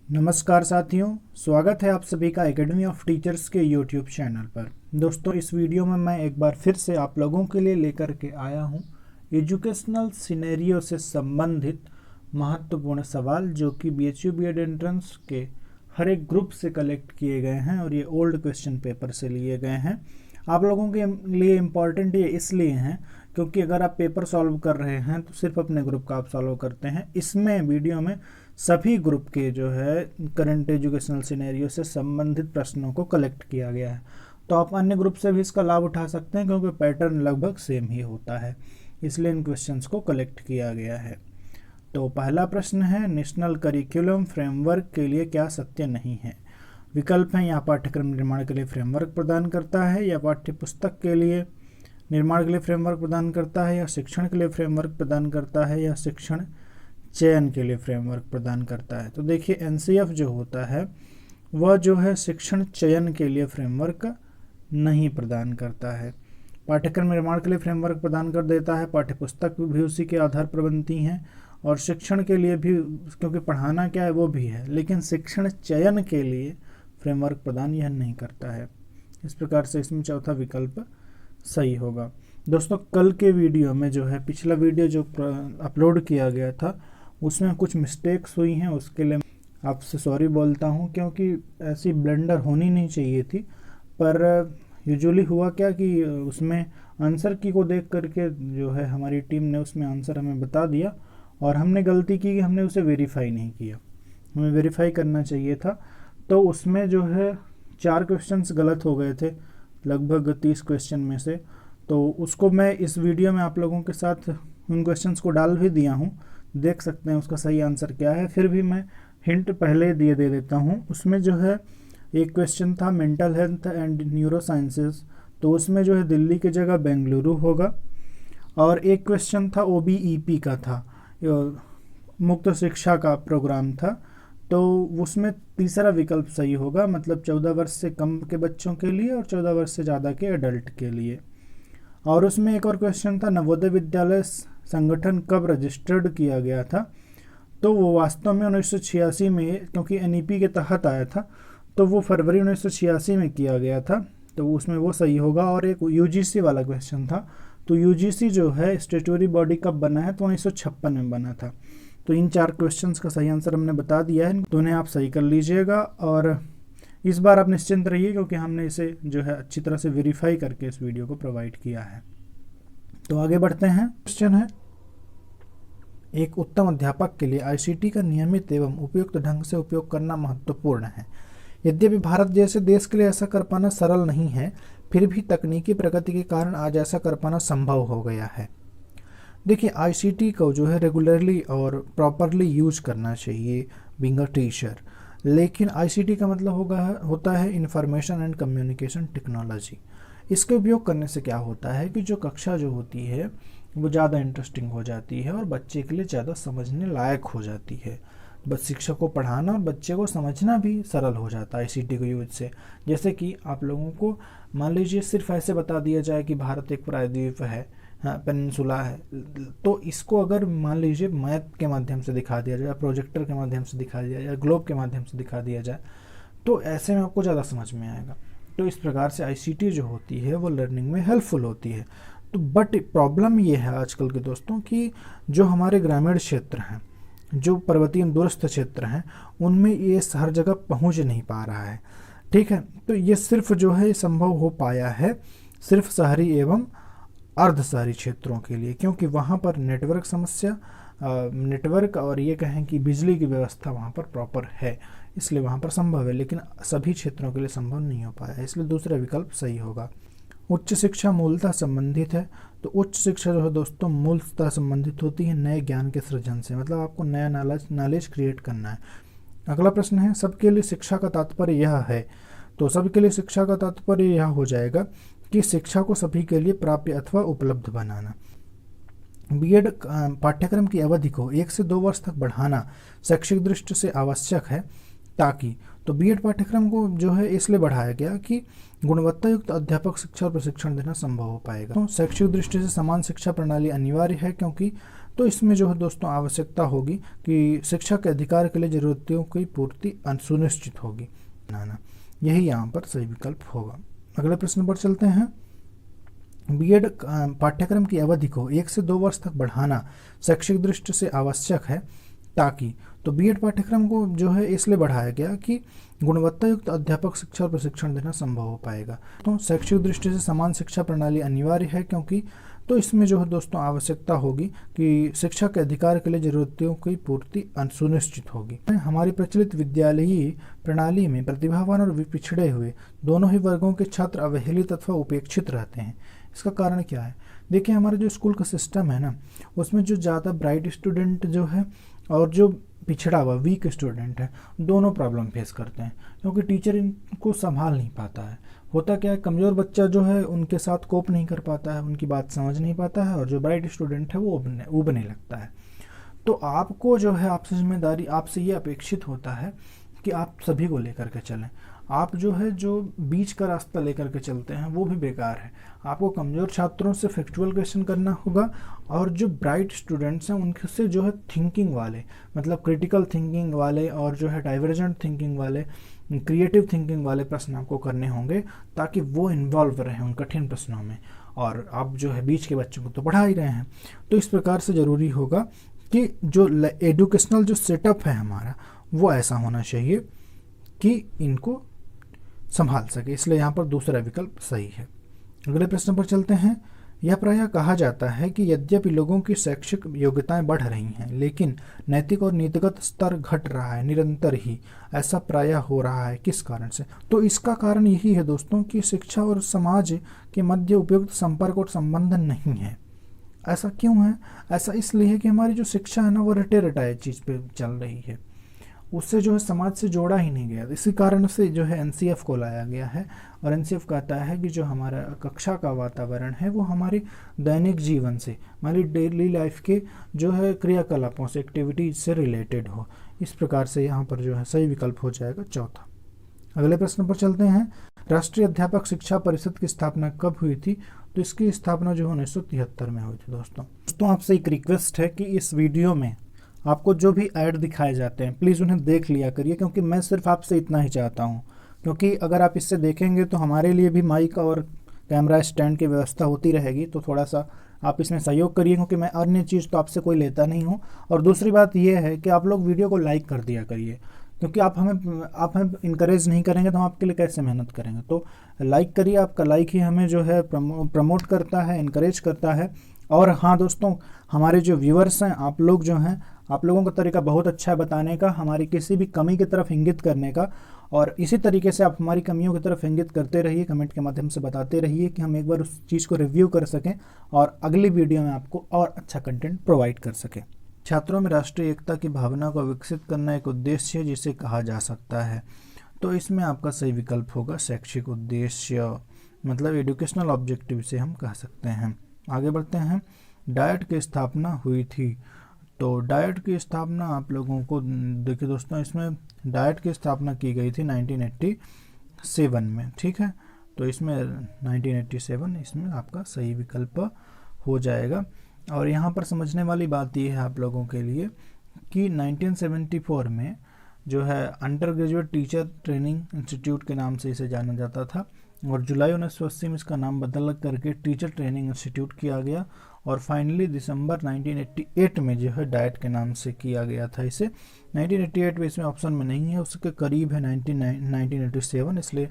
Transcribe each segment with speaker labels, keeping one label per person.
Speaker 1: नमस्कार साथियों, स्वागत है आप सभी का एकेडमी ऑफ टीचर्स के यूट्यूब चैनल पर। दोस्तों, इस वीडियो में मैं एक बार फिर से आप लोगों के लिए लेकर के आया हूं एजुकेशनल सिनेरियो से संबंधित महत्वपूर्ण सवाल जो कि बीएचयू बीएड एंट्रेंस के हर एक ग्रुप से कलेक्ट किए गए हैं और ये ओल्ड क्वेश्चन पेपर से लिए गए हैं। आप लोगों के लिए इम्पॉर्टेंट ये इसलिए हैं क्योंकि अगर आप पेपर सॉल्व कर रहे हैं तो सिर्फ अपने ग्रुप का आप सॉल्व करते हैं। इसमें वीडियो में सभी ग्रुप के जो है करंट एजुकेशनल सिनेरियो से संबंधित प्रश्नों को कलेक्ट किया गया है, तो आप अन्य ग्रुप से भी इसका लाभ उठा सकते हैं क्योंकि पैटर्न लगभग सेम ही होता है, इसलिए इन क्वेश्चंस को कलेक्ट किया गया है। तो पहला प्रश्न है, नेशनल करिकुलम फ्रेमवर्क के लिए क्या सत्य नहीं है? विकल्प हैं, या पाठ्यक्रम निर्माण के लिए फ्रेमवर्क प्रदान करता है, या पाठ्य पुस्तक के लिए निर्माण के लिए फ्रेमवर्क प्रदान करता है, या शिक्षण के लिए फ्रेमवर्क प्रदान करता है, या शिक्षण चयन के लिए फ्रेमवर्क प्रदान करता है। तो देखिए, एनसीएफ जो होता है वह जो है शिक्षण चयन के लिए फ्रेमवर्क नहीं प्रदान करता है। पाठ्यक्रम निर्माण के लिए फ्रेमवर्क प्रदान कर देता है, पाठ्यपुस्तक भी उसी के आधार पर बनती हैं, और शिक्षण के लिए भी, क्योंकि पढ़ाना क्या है वो भी है, लेकिन शिक्षण चयन के लिए फ्रेमवर्क प्रदान यह नहीं करता है। इस प्रकार से इसमें चौथा विकल्प सही होगा। दोस्तों, कल के वीडियो में जो है, पिछला वीडियो जो अपलोड किया गया था उसमें कुछ मिस्टेक्स हुई हैं, उसके लिए आपसे सॉरी बोलता हूं, क्योंकि ऐसी ब्लंडर होनी नहीं चाहिए थी। पर यूजुअली हुआ क्या कि उसमें आंसर की को देख करके जो है हमारी टीम ने उसमें आंसर हमें बता दिया और हमने गलती की कि हमने उसे वेरीफाई नहीं किया। हमें वेरीफाई करना चाहिए था। तो उसमें जो है 4 क्वेश्चंस गलत हो गए थे लगभग 30 क्वेश्चन में से। तो उसको मैं इस वीडियो में आप लोगों के साथ उन क्वेश्चंस को डाल भी दिया हूँ, देख सकते हैं उसका सही आंसर क्या है। फिर भी मैं हिंट पहले दे देता हूँ। उसमें जो है एक क्वेश्चन था mental health and neuro sciences, तो उसमें जो है दिल्ली की जगह बेंगलुरु होगा। और एक क्वेश्चन था ओबीईपी का था, मुक्त शिक्षा का प्रोग्राम था, तो उसमें तीसरा विकल्प सही होगा, मतलब 14 वर्ष से कम के बच्चों के लिए और 14 वर्ष से ज़्यादा के एडल्ट के लिए। और उसमें एक और क्वेश्चन था, नवोदय विद्यालय संगठन कब रजिस्टर्ड किया गया था? तो वो वास्तव में 1986 में, क्योंकि एनईपी के तहत आया था, तो वो फरवरी 1986 में किया गया था, तो उसमें वो सही होगा। और एक यूजीसी वाला क्वेश्चन था, तो यूजीसी जो है स्टेटूटरी बॉडी कब बना है? तो 1956 में बना था। तो इन 4 क्वेश्चंस का सही आंसर हमने बता दिया है, तो उन्हें आप सही कर लीजिएगा। और इस बार आप निश्चिंत रहिए क्योंकि हमने इसे जो है अच्छी तरह से वेरीफाई करके इस वीडियो को प्रोवाइड किया है। तो आगे बढ़ते हैं। क्वेश्चन है, एक उत्तम अध्यापक के लिए आईसीटी का नियमित एवं उपयुक्त ढंग से उपयोग करना महत्वपूर्ण है। यद्यपि भारत जैसे देश के लिए ऐसा कर पाना सरल नहीं है, फिर भी तकनीकी प्रगति के कारण आज ऐसा कर पाना संभव हो गया है। देखिए, आईसीटी को जो है रेगुलरली और प्रॉपरली यूज करना चाहिए बीइंग अ टीचर। लेकिन आईसीटी का मतलब होता है इंफॉर्मेशन एंड कम्युनिकेशन टेक्नोलॉजी। इसके उपयोग करने से क्या होता है कि जो कक्षा जो होती है वो ज़्यादा इंटरेस्टिंग हो जाती है और बच्चे के लिए ज़्यादा समझने लायक हो जाती है। बस शिक्षक को पढ़ाना और बच्चे को समझना भी सरल हो जाता है आईसीटी को यूज से। जैसे कि आप लोगों को मान लीजिए सिर्फ ऐसे बता दिया जाए कि भारत एक प्रायद्वीप है, हाँ, पेनिनसुला है, तो इसको अगर मान लीजिए मैप के माध्यम से दिखा दिया जाए, प्रोजेक्टर के माध्यम से दिखा दिया जाए, ग्लोब के माध्यम से दिखा दिया जाए, तो ऐसे में आपको ज़्यादा समझ में आएगा। तो इस प्रकार से आईसीटी जो होती है वो लर्निंग में हेल्पफुल होती है। तो बट प्रॉब्लम ये है आजकल के दोस्तों कि जो हमारे ग्रामीण क्षेत्र हैं, जो पर्वतीय दूरस्थ क्षेत्र हैं, उनमें ये हर जगह पहुंच नहीं पा रहा है। ठीक है, तो ये सिर्फ जो है संभव हो पाया है सिर्फ शहरी एवं अर्ध शहरी क्षेत्रों के लिए, क्योंकि वहाँ पर नेटवर्क और ये कहें कि बिजली की व्यवस्था वहाँ पर प्रॉपर है, इसलिए वहाँ पर संभव है, लेकिन सभी क्षेत्रों के लिए संभव नहीं हो पाया, इसलिए दूसरा विकल्प सही होगा। उच्च शिक्षा मूलतः संबंधित है, तो उच्च शिक्षा जो है दोस्तों मूलतः संबंधित होती है नए ज्ञान के सृजन से, मतलब आपको नया नॉलेज क्रिएट करना है। अगला प्रश्न है, सबके लिए शिक्षा का तात्पर्य यह है? तो सबके लिए शिक्षा का तात्पर्य यह हो जाएगा कि शिक्षा को सभी के लिए प्राप्य अथवा उपलब्ध बनाना। बीएड पाठ्यक्रम की अवधि को 1 से 2 वर्ष तक बढ़ाना शैक्षिक दृष्टि से आवश्यक है, ताकि तो बीएड पाठ्यक्रम को जो है इसलिए बढ़ाया गया कि गुणवत्ता युक्त अध्यापक शिक्षा और प्रशिक्षण देना संभव हो पाएगा। तो शैक्षिक दृष्टि से समान शिक्षा प्रणाली अनिवार्य है, क्योंकि तो इसमें जो है दोस्तों आवश्यकता होगी कि शिक्षा के अधिकार के लिए जरूरतों की पूर्ति सुनिश्चित होगी बनाना, यही यहाँ पर सही विकल्प होगा। अगले प्रश्न पर चलते हैं। बीएड पाठ्यक्रम की अवधि को 1 से 2 वर्ष तक बढ़ाना शैक्षिक दृष्टि से आवश्यक है ताकि, तो बीएड पाठ्यक्रम को जो है इसलिए बढ़ाया गया कि गुणवत्ता युक्त अध्यापक शिक्षा और प्रशिक्षण देना संभव हो पाएगा। तो शैक्षिक दृष्टि से समान शिक्षा प्रणाली अनिवार्य है क्योंकि, तो इसमें जो है दोस्तों आवश्यकता होगी कि शिक्षा के अधिकार के लिए जरूरतों की पूर्ति सुनिश्चित होगी। हमारी प्रचलित विद्यालयी प्रणाली में प्रतिभावान और पिछड़े हुए दोनों ही वर्गों के छात्र अवहेलित अथवा उपेक्षित रहते हैं। इसका कारण क्या है? देखिए, हमारा जो स्कूल का सिस्टम है ना, उसमें जो ज़्यादा ब्राइट स्टूडेंट जो है और जो पिछड़ा हुआ वीक स्टूडेंट है, दोनों प्रॉब्लम फेस करते हैं क्योंकि टीचर इनको संभाल नहीं पाता है। होता क्या है, कमज़ोर बच्चा जो है उनके साथ कोप नहीं कर पाता है, उनकी बात समझ नहीं पाता है, और जो ब्राइट स्टूडेंट है वो उबने लगता है। तो आपको जो है, आपसे जिम्मेदारी, आपसे ये अपेक्षित होता है कि आप सभी को लेकर के चलें। आप जो है जो बीच का रास्ता लेकर के चलते हैं वो भी बेकार है। आपको कमज़ोर छात्रों से फैक्चुअल क्वेश्चन करना होगा, और जो ब्राइट स्टूडेंट्स हैं उनसे जो है थिंकिंग वाले, मतलब क्रिटिकल थिंकिंग वाले और जो है डाइवर्जेंट थिंकिंग वाले, क्रिएटिव थिंकिंग वाले प्रश्न आपको करने होंगे ताकि वो इन्वॉल्व रहें उन कठिन प्रश्नों में। और आप जो है बीच के बच्चों को तो पढ़ा ही रहे हैं, तो इस प्रकार से ज़रूरी होगा कि जो एजुकेशनल जो सेटअप है हमारा वो ऐसा होना चाहिए कि इनको संभाल सके, इसलिए यहाँ पर दूसरा विकल्प सही है। अगले प्रश्न पर चलते हैं। यह प्रायः कहा जाता है कि यद्यपि लोगों की शैक्षिक योग्यताएं बढ़ रही हैं, लेकिन नैतिक और नीतिगत स्तर घट रहा है निरंतर ही। ऐसा प्रायः हो रहा है, किस कारण से? तो इसका कारण यही है दोस्तों कि शिक्षा और समाज के मध्य उपयुक्त संपर्क और संबंध नहीं है। ऐसा क्यों है? ऐसा इसलिए है कि हमारी जो शिक्षा है ना, वो रटे रटाए चीज़ पे चल रही है, उससे जो है समाज से जोड़ा ही नहीं गया। इसी कारण से जो है एनसीएफ को लाया गया है, और एनसीएफ कहता है कि जो हमारा कक्षा का वातावरण है वो हमारी दैनिक जीवन से, हमारी डेली लाइफ के जो है क्रियाकलापों से, एक्टिविटीज से रिलेटेड हो। इस प्रकार से यहाँ पर जो है सही विकल्प हो जाएगा चौथा। अगले प्रश्न पर चलते हैं। राष्ट्रीय अध्यापक शिक्षा परिषद की स्थापना कब हुई थी? तो इसकी स्थापना जो 1973 में हुई थी। दोस्तों आपसे एक रिक्वेस्ट है कि इस वीडियो में आपको जो भी ऐड दिखाए जाते हैं प्लीज़ उन्हें देख लिया करिए, क्योंकि मैं सिर्फ आपसे इतना ही चाहता हूं, क्योंकि अगर आप इससे देखेंगे तो हमारे लिए भी माइक और कैमरा स्टैंड की व्यवस्था होती रहेगी। तो थोड़ा सा आप इसमें सहयोग करिए, क्योंकि मैं अन्य चीज़ तो आपसे कोई लेता नहीं हूं। और दूसरी बात यह है कि आप लोग वीडियो को लाइक कर दिया करिए, क्योंकि आप हमें इनकरेज नहीं करेंगे तो हम आपके लिए कैसे मेहनत करेंगे। तो लाइक करिए, आपका लाइक ही हमें जो है प्रमोट करता है, इनकरेज करता है। और हाँ दोस्तों, हमारे जो व्यूअर्स हैं, आप लोग जो हैं, आप लोगों का तरीका बहुत अच्छा है बताने का, हमारी किसी भी कमी की तरफ इंगित करने का, और इसी तरीके से आप हमारी कमियों की तरफ इंगित करते रहिए, कमेंट के माध्यम से बताते रहिए कि हम एक बार उस चीज़ को रिव्यू कर सकें और अगली वीडियो में आपको और अच्छा कंटेंट प्रोवाइड कर सकें। छात्रों में राष्ट्रीय एकता की भावना को विकसित करना एक उद्देश्य है जिसे कहा जा सकता है। तो इसमें आपका सही विकल्प होगा शैक्षिक उद्देश्य, मतलब एजुकेशनल ऑब्जेक्टिव से हम कह सकते हैं। आगे बढ़ते हैं। डाइट की स्थापना हुई थी। तो डाइट की स्थापना आप लोगों को देखिए दोस्तों, इसमें डाइट की स्थापना की गई थी 1987 में, ठीक है। तो इसमें 1987 इसमें आपका सही विकल्प हो जाएगा। और यहाँ पर समझने वाली बात यह है आप लोगों के लिए कि 1974 में जो है under graduate teacher training institute के नाम से इसे जाना जाता था, और जुलाई 1980 में इसका नाम बदल करके टीचर ट्रेनिंग इंस्टीट्यूट किया गया, और फाइनली दिसंबर 1988 में जो है डाइट के नाम से किया गया था इसे। 1988 में इसमें ऑप्शन में नहीं है, उसके करीब है 1987, इसलिए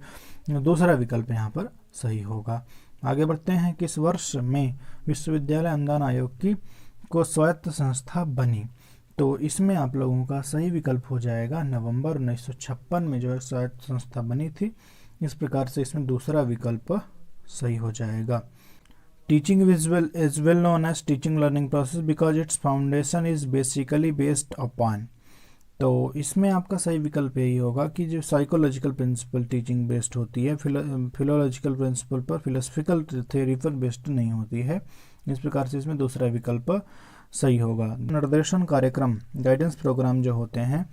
Speaker 1: दूसरा विकल्प यहाँ पर सही होगा। आगे बढ़ते हैं। किस वर्ष में विश्वविद्यालय अनुदान आयोग की को स्वायत्त संस्था बनी? तो इसमें आप लोगों का सही विकल्प हो जाएगा नवंबर 1956 में जो है स्वायत्त संस्था बनी थी। इस प्रकार से इसमें दूसरा विकल्प सही हो जाएगा। Teaching is well known as teaching learning process because its foundation is basically based upon। तो इसमें आपका सही विकल्प यही होगा कि जो साइकोलॉजिकल प्रिंसिपल टीचिंग बेस्ड होती है, फिलोलॉजिकल प्रिंसिपल पर, फिलोसफिकल थ्योरी पर बेस्ड नहीं होती है। इस प्रकार से इसमें दूसरा विकल्प सही होगा। निर्देशन कार्यक्रम, गाइडेंस प्रोग्राम जो होते हैं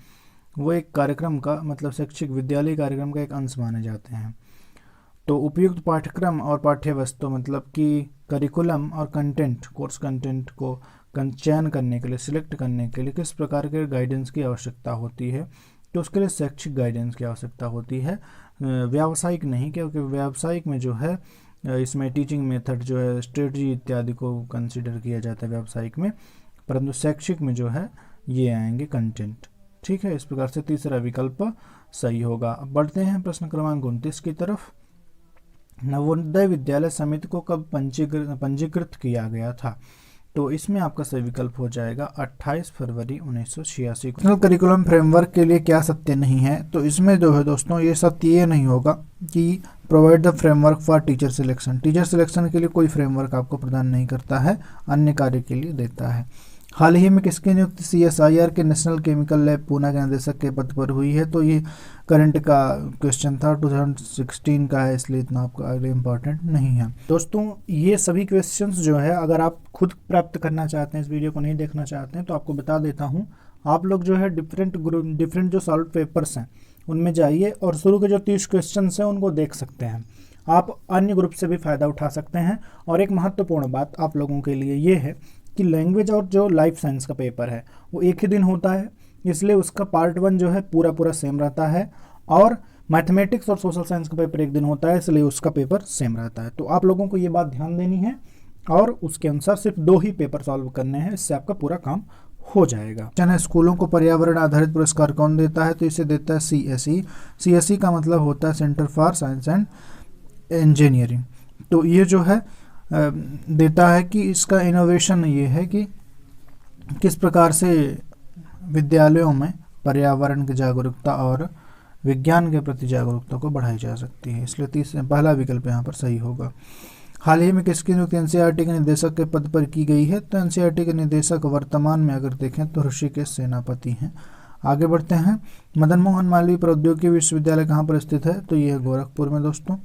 Speaker 1: वो एक कार्यक्रम का, मतलब शैक्षिक विद्यालय कार्यक्रम का एक अंश माने जाते हैं। तो उपयुक्त पाठ्यक्रम और पाठ्य वस्तु, मतलब कि करिकुलम और कंटेंट, कोर्स कंटेंट को चयन करने के लिए, सिलेक्ट करने के लिए किस प्रकार के गाइडेंस की आवश्यकता होती है, तो उसके लिए शैक्षिक गाइडेंस की आवश्यकता होती है, व्यावसायिक नहीं, क्योंकि व्यावसायिक में जो है इसमें टीचिंग मेथड जो है, स्ट्रेटजी इत्यादि को कंसिडर किया जाता है व्यावसायिक में, परंतु शैक्षिक में जो है ये आएंगे कंटेंट। ठीक है, इस प्रकार से तीसरा विकल्प सही होगा। अब बढ़ते हैं प्रश्न क्रमांक 29 की तरफ। नवोदय विद्यालय समिति को कब पंजीकृत किया गया था, तो इसमें आपका सही विकल्प हो जाएगा 28 फरवरी 1986 को। नेशनल करिकुलम फ्रेमवर्क के लिए क्या सत्य नहीं है, तो इसमें जो है दोस्तों ये सत्य ये नहीं होगा कि provide the framework for teacher selection. Teacher selection के लिए कोई फ्रेमवर्क आपको प्रदान नहीं करता है, अन्य कार्य के लिए देता है। हाल ही में किसकी नियुक्ति CSIR के नेशनल केमिकल लैब पूना के निदेशक के पद पर हुई है, तो ये करंट का क्वेश्चन था, 2016 का है, इसलिए इतना आपका आगे इम्पॉर्टेंट नहीं है। दोस्तों ये सभी क्वेश्चंस जो है अगर आप खुद प्राप्त करना चाहते हैं, इस वीडियो को नहीं देखना चाहते हैं, तो आपको बता देता हूँ, आप लोग जो है डिफरेंट जो सॉल्व पेपर्स हैं उनमें जाइए और शुरू के जो 30 क्वेश्चन हैं उनको देख सकते हैं। आप अन्य ग्रुप से भी फ़ायदा उठा सकते हैं। और एक महत्वपूर्ण बात आप लोगों के लिए ये है कि लैंग्वेज और जो लाइफ साइंस का पेपर है वो एक ही दिन होता है, इसलिए उसका पार्ट 1 जो है पूरा सेम रहता है, और मैथमेटिक्स और सोशल साइंस का पेपर एक दिन होता है, इसलिए उसका पेपर सेम रहता है। तो आप लोगों को ये बात ध्यान देनी है और उसके अनुसार सिर्फ 2 ही पेपर सॉल्व करने हैं, इससे आपका पूरा काम हो जाएगा। चलिए, स्कूलों को पर्यावरण आधारित पुरस्कार कौन देता है, तो इसे देता है CSE। CSE का मतलब होता है centre for science and engineering. तो ये जो है देता है कि इसका इनोवेशन ये है कि किस प्रकार से विद्यालयों में पर्यावरण की जागरूकता और विज्ञान के प्रति जागरूकता को बढ़ाई जा सकती है, इसलिए पहला विकल्प यहाँ पर सही होगा। हाल ही में किसकी नियुक्ति NCERT के निदेशक के पद पर की गई है, तो NCERT के निदेशक वर्तमान में अगर देखें तो ऋषिकेश सेनापति हैं। आगे बढ़ते हैं। मदन मोहन मालवीय प्रौद्योगिकी विश्वविद्यालय कहाँ पर स्थित है, तो ये है गोरखपुर में दोस्तों।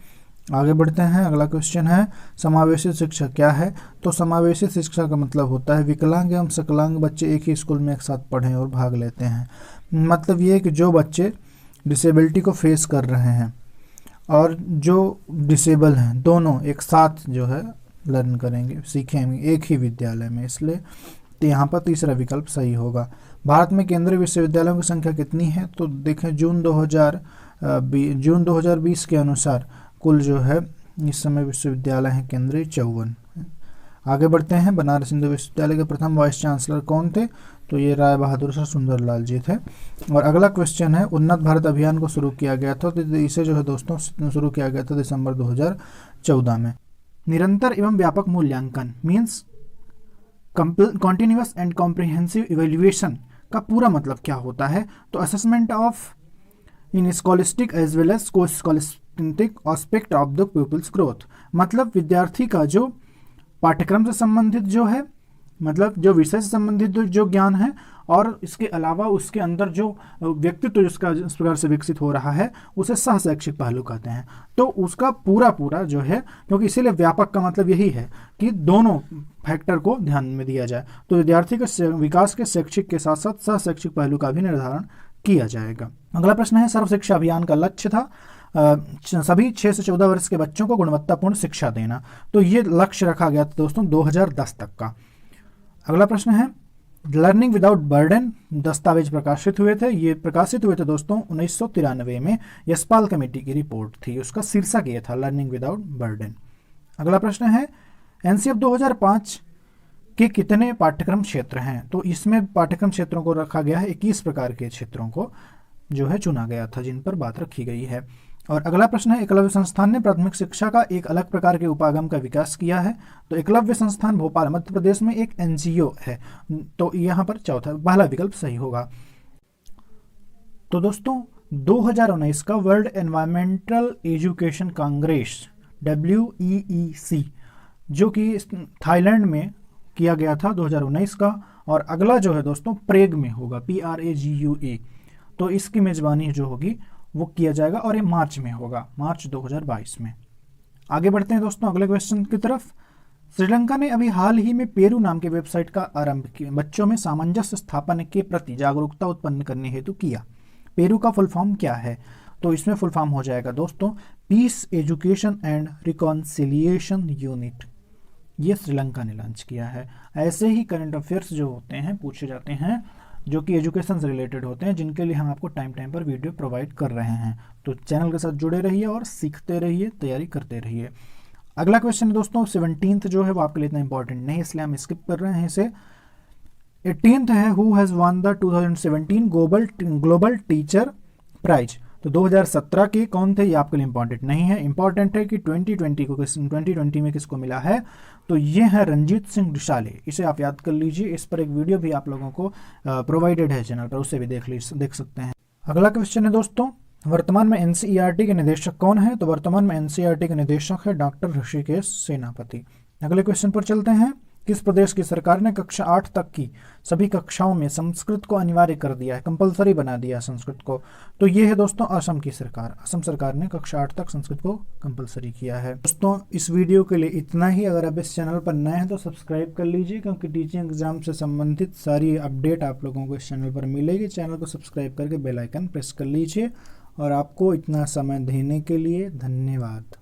Speaker 1: आगे बढ़ते हैं, अगला क्वेश्चन है समावेशी शिक्षा क्या है, तो समावेशी शिक्षा का मतलब होता है विकलांग एवं सकलांग बच्चे एक ही स्कूल में एक साथ पढ़ें और भाग लेते हैं। मतलब ये है कि जो बच्चे डिसेबिलिटी को फेस कर रहे हैं और जो डिसेबल हैं दोनों एक साथ जो है लर्न करेंगे, सीखेंगे एक ही विद्यालय में, इसलिए तो यहाँ पर तीसरा विकल्प सही होगा। भारत में केंद्रीय विश्वविद्यालयों की संख्या कितनी है, तो देखें जून 2020 के अनुसार कुल जो है इस समय विश्वविद्यालय हैं केंद्रीय 54। आगे बढ़ते हैं। बनारस हिंदू विश्वविद्यालय के प्रथम वाइस चांसलर कौन थे, तो ये राय बहादुर सर सुंदरलाल जी थे। और अगला क्वेश्चन है उन्नत भारत अभियान को शुरू किया गया था, तो इसे जो है दोस्तों शुरू किया गया था दिसंबर 2014 में। निरंतर एवं व्यापक मूल्यांकन means continuous and comprehensive evaluation का पूरा मतलब क्या होता है, तो assessment of in scholastic as well as co-scholastic aspect of the pupil's growth. मतलब विद्यार्थी का जो पाठ्यक्रम से संबंधित जो है, मतलब जो विषय से संबंधित जो ज्ञान है, और इसके अलावा उसके अंदर जो व्यक्तित्व जिसका इस प्रकार से विकसित हो रहा है उसे सह शैक्षिक पहलू कहते हैं। तो उसका पूरा जो है, क्योंकि इसीलिए व्यापक का मतलब यही है कि दोनों फैक्टर को ध्यान में दिया जाए, तो विद्यार्थी के विकास के शैक्षिक के साथ साथ सह शैक्षिक पहलू का भी निर्धारण किया जाएगा। अगला प्रश्न है सर्व शिक्षा अभियान का लक्ष्य था सभी 6 से 14 वर्ष के बच्चों को गुणवत्तापूर्ण शिक्षा देना, तो ये लक्ष्य रखा गया था दोस्तों 2010 तक का। अगला प्रश्न है लर्निंग विदाउट बर्डन दस्तावेज प्रकाशित हुए थे, ये प्रकाशित हुए थे दोस्तों 1993 में, यशपाल कमेटी की रिपोर्ट थी, उसका शीर्षक ये था लर्निंग विदाउट बर्डन। अगला प्रश्न है एनसीएफ 2005 के कितने पाठ्यक्रम क्षेत्र हैं, तो इसमें पाठ्यक्रम क्षेत्रों को रखा गया है 21 प्रकार के क्षेत्रों को जो है चुना गया था जिन पर बात रखी गई है। और अगला प्रश्न है एकलव्य संस्थान ने प्राथमिक शिक्षा का एक अलग प्रकार के उपागम का विकास किया है, तो एकलव्य संस्थान भोपाल मध्य प्रदेश में एक एनजीओ है, तो यहाँ पर चौथा पहला विकल्प सही होगा। तो दोस्तों 2019 का world environmental education Congress WEEC जो कि थाईलैंड में किया गया था 2019 का, और अगला जो है दोस्तों प्रेग में होगा PRAGUA, तो इसकी मेजबानी जो होगी वो किया जाएगा और ये मार्च में होगा, मार्च 2022 में। आगे बढ़ते हैं दोस्तों अगले क्वेश्चन की तरफ। श्रीलंका ने अभी हाल ही में पेरू नाम के वेबसाइट का आरंभ किया, बच्चों में सामंजस्य स्थापन के प्रति जागरूकता उत्पन्न करने हेतु किया। पेरू का फुल फॉर्म क्या है, तो इसमें फुल फॉर्म हो जाएगा दोस्तों peace education and reconciliation unit. ये श्रीलंका ने लॉन्च किया है। ऐसे ही करंट अफेयर्स जो होते हैं पूछे जाते हैं जो कि एजुकेशन से रिलेटेड होते हैं, जिनके लिए हम आपको टाइम टाइम पर वीडियो प्रोवाइड कर रहे हैं। तो चैनल के साथ जुड़े रहिए और सीखते रहिए, तैयारी करते रहिए। अगला क्वेश्चन है दोस्तों 17th जो है वो आपके लिए इतना इंपॉर्टेंट नहीं, इसलिए हम स्किप कर रहे हैं इसे। 18th है who has won the 2017 global teacher prize. तो 2017 के कौन थे, ये आपके लिए इंपॉर्टेंट नहीं है। इंपॉर्टेंट है कि 2020 में किसको मिला है, तो ये है रंजीत सिंह डिशाले। इसे आप याद कर लीजिए। इस पर एक वीडियो भी आप लोगों को प्रोवाइडेड है चैनल पर, उसे भी देख सकते हैं। अगला क्वेश्चन है दोस्तों, वर्तमान में एनसीईआरटी के निदेशक कौन है। तो वर्तमान में एनसीईआरटी के निदेशक है डॉक्टर ऋषिकेश सेनापति। अगले क्वेश्चन पर चलते हैं। किस प्रदेश की सरकार ने कक्षा 8 तक की सभी कक्षाओं में संस्कृत को अनिवार्य कर दिया है, कंपलसरी बना दिया है संस्कृत को। तो ये है दोस्तों असम की सरकार। असम सरकार ने कक्षा 8 तक संस्कृत को कंपलसरी किया है। दोस्तों इस वीडियो के लिए इतना ही। अगर आप इस चैनल पर नए हैं तो सब्सक्राइब कर लीजिए, क्योंकि टीचिंग एग्जाम से संबंधित सारी अपडेट आप लोगों को इस चैनल पर मिलेगी। चैनल को सब्सक्राइब करके बेल आइकन प्रेस कर लीजिए। और आपको इतना समय देने के लिए धन्यवाद।